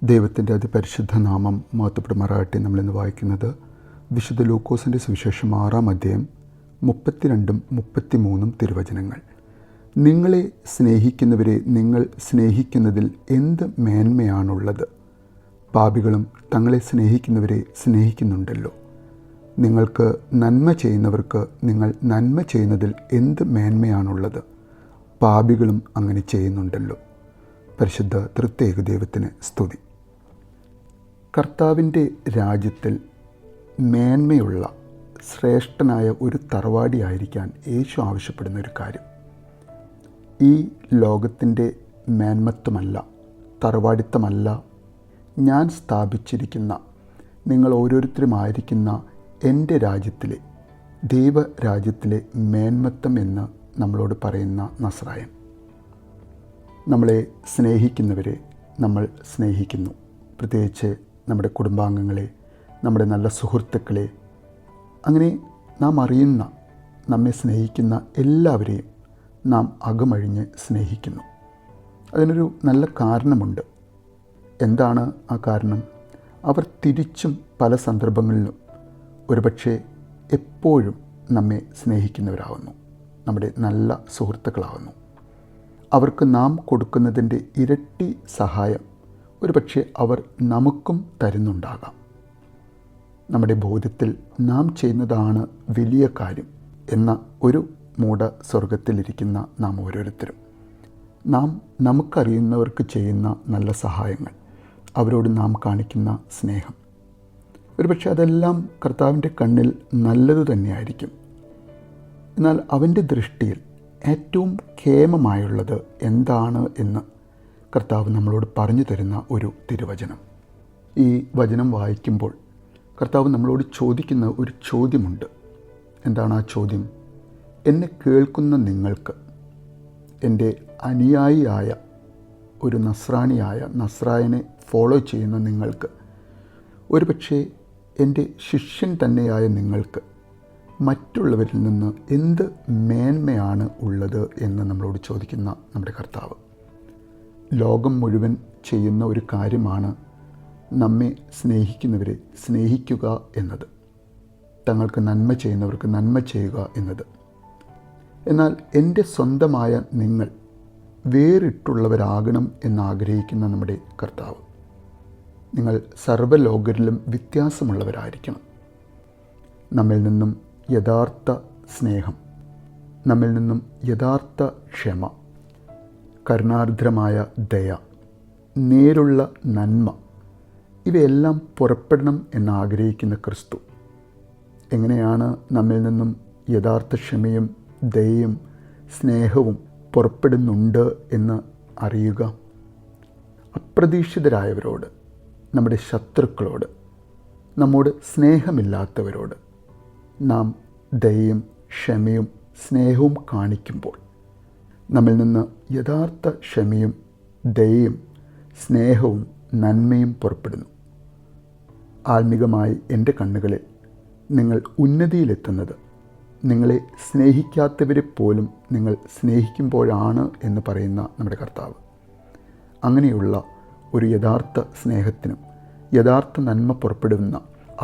ദൈവത്തിൻ്റെ അതിപരിശുദ്ധ നാമം മഹത്വപ്പെടുമാറാകട്ടെ. നമ്മളിന്ന് വായിക്കുന്നത് വിശുദ്ധ ലൂക്കോസിൻ്റെ സുവിശേഷം 6-ാം അധ്യായം 32-33 തിരുവചനങ്ങൾ. നിങ്ങളെ സ്നേഹിക്കുന്നവരെ നിങ്ങൾ സ്നേഹിക്കുന്നതിൽ എന്ത് മേന്മയാണുള്ളത്? പാപികളും തങ്ങളെ സ്നേഹിക്കുന്നവരെ സ്നേഹിക്കുന്നുണ്ടല്ലോ. നിങ്ങൾക്ക് നന്മ ചെയ്യുന്നവർക്ക് നിങ്ങൾ നന്മ ചെയ്യുന്നതിൽ എന്ത് മേന്മയാണുള്ളത്? പാപികളും അങ്ങനെ ചെയ്യുന്നുണ്ടല്ലോ. പരിശുദ്ധ തൃത്യേക ദൈവത്തിന് സ്തുതി. കർത്താവിൻ്റെ രാജ്യത്തിൽ മേന്മയുള്ള ശ്രേഷ്ഠനായ ഒരു തറവാടിയായിരിക്കാൻ യേശു ആവശ്യപ്പെടുന്ന ഒരു കാര്യം ഈ ലോകത്തിൻ്റെ മേന്മത്വമല്ല, തറവാടിത്തമല്ല, ഞാൻ സ്ഥാപിച്ചിരിക്കുന്ന നിങ്ങൾ ഓരോരുത്തരുമായിരിക്കുന്ന എൻ്റെ രാജ്യത്തിലെ ദൈവരാജ്യത്തിലെ മേന്മത്വം എന്ന് നമ്മളോട് പറയുന്ന നസ്രായൻ. നമ്മളെ സ്നേഹിക്കുന്നവരെ നമ്മൾ സ്നേഹിക്കുന്നു. പ്രത്യേകിച്ച് നമ്മുടെ കുടുംബാംഗങ്ങളെ, നമ്മുടെ നല്ല സുഹൃത്തുക്കളെ, അങ്ങനെ നാം അറിയുന്ന നമ്മെ സ്നേഹിക്കുന്ന എല്ലാവരെയും നാം അകമഴിഞ്ഞ് സ്നേഹിക്കുന്നു. അതിനൊരു നല്ല കാരണമുണ്ട്. എന്താണ് ആ കാരണം? അവർ തിരിച്ചും പല സന്ദർഭങ്ങളിലും ഒരുപക്ഷെ എപ്പോഴും നമ്മെ സ്നേഹിക്കുന്നവരാകുന്നു, നമ്മുടെ നല്ല സുഹൃത്തുക്കളാകുന്നു. അവർക്ക് നാം കൊടുക്കുന്നതിൻ്റെ ഇരട്ടി സഹായം ഒരുപക്ഷെ അവർ നമുക്കും തരുന്നുണ്ടാകാം. നമ്മുടെ ബോധ്യത്തിൽ നാം ചെയ്യുന്നതാണ് വലിയ കാര്യം എന്ന ഒരു മൂഢ സ്വർഗത്തിലിരിക്കുന്ന നാം ഓരോരുത്തരും നാം നമുക്കറിയുന്നവർക്ക് ചെയ്യുന്ന നല്ല സഹായങ്ങൾ, അവരോട് നാം കാണിക്കുന്ന സ്നേഹം, ഒരുപക്ഷെ അതെല്ലാം കർത്താവിൻ്റെ കണ്ണിൽ നല്ലത് തന്നെയായിരിക്കും. എന്നാൽ അവൻ്റെ ദൃഷ്ടിയിൽ ഏറ്റവും ക്ഷേമമായുള്ളത് എന്താണ് എന്ന് കർത്താവ് നമ്മളോട് പറഞ്ഞു തരുന്ന ഒരു തിരുവചനം. ഈ വചനം വായിക്കുമ്പോൾ കർത്താവ് നമ്മളോട് ചോദിക്കുന്ന ഒരു ചോദ്യമുണ്ട്. എന്താണ് ആ ചോദ്യം? എന്നെ കേൾക്കുന്ന നിങ്ങൾക്ക്, എൻ്റെ അനുയായിയായ ഒരു നസ്രായനെ ഫോളോ ചെയ്യുന്ന നിങ്ങൾക്ക്, ഒരുപക്ഷെ എൻ്റെ ശിഷ്യൻ തന്നെയായ നിങ്ങൾക്ക് മറ്റുള്ളവരിൽ നിന്ന് എന്ത് മേന്മയാണ് ഉള്ളത് എന്ന് നമ്മളോട് ചോദിക്കുന്ന നമ്മുടെ കർത്താവ്. ലോകം മുഴുവൻ ചെയ്യുന്ന ഒരു കാര്യമാണ് നമ്മെ സ്നേഹിക്കുന്നവരെ സ്നേഹിക്കുക എന്നത്, തങ്ങൾക്ക് നന്മ ചെയ്യുന്നവർക്ക് നന്മ ചെയ്യുക എന്നത്. എന്നാൽ എൻ്റെ സ്വന്തമായ നിങ്ങൾ വേറിട്ടുള്ളവരാകണം എന്നാഗ്രഹിക്കുന്ന നമ്മുടെ കർത്താവ്, നിങ്ങൾ സർവ്വലോകരിലും വ്യത്യാസമുള്ളവരായിരിക്കണം. നമ്മിൽ നിന്നും യഥാർത്ഥ സ്നേഹം, നമ്മിൽ നിന്നും യഥാർത്ഥ ക്ഷമ, കരുണാർദ്രമായ ദയ, നേരുള്ള നന്മ, ഇവയെല്ലാം പുറപ്പെടണം എന്നാഗ്രഹിക്കുന്ന ക്രിസ്തു എങ്ങനെയാണ് നമ്മിൽ നിന്നും യഥാർത്ഥ ക്ഷമയും ദയയും സ്നേഹവും പുറപ്പെടുന്നുണ്ട് എന്ന് അറിയുക? അപ്രതീക്ഷിതരായവരോട്, നമ്മുടെ ശത്രുക്കളോട്, നമ്മോട് സ്നേഹമില്ലാത്തവരോട് നാം ദയയും ക്ഷമയും സ്നേഹവും കാണിക്കുമ്പോൾ നമ്മിൽ നിന്ന് യഥാർത്ഥ ക്ഷമയും ദയയും സ്നേഹവും നന്മയും പുറപ്പെടുന്നു. ആത്മീകമായി എൻ്റെ കണ്ണുകളിൽ നിങ്ങൾ ഉന്നതിയിലെത്തുന്നത് നിങ്ങളെ സ്നേഹിക്കാത്തവരെ പോലും നിങ്ങൾ സ്നേഹിക്കുമ്പോഴാണ് എന്ന് പറയുന്ന നമ്മുടെ കർത്താവ്. അങ്ങനെയുള്ള ഒരു യഥാർത്ഥ സ്നേഹത്തിനും യഥാർത്ഥ നന്മ പുറപ്പെടുന്ന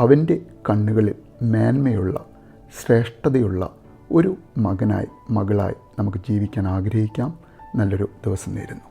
അവൻ്റെ കണ്ണുകളിൽ മേന്മയുള്ള ശ്രേഷ്ഠതയുള്ള ഒരു മകനായി, മകളായി നമുക്ക് ജീവിക്കാൻ ആഗ്രഹിക്കാം. നല്ലൊരു ദിവസം നേരുന്നു.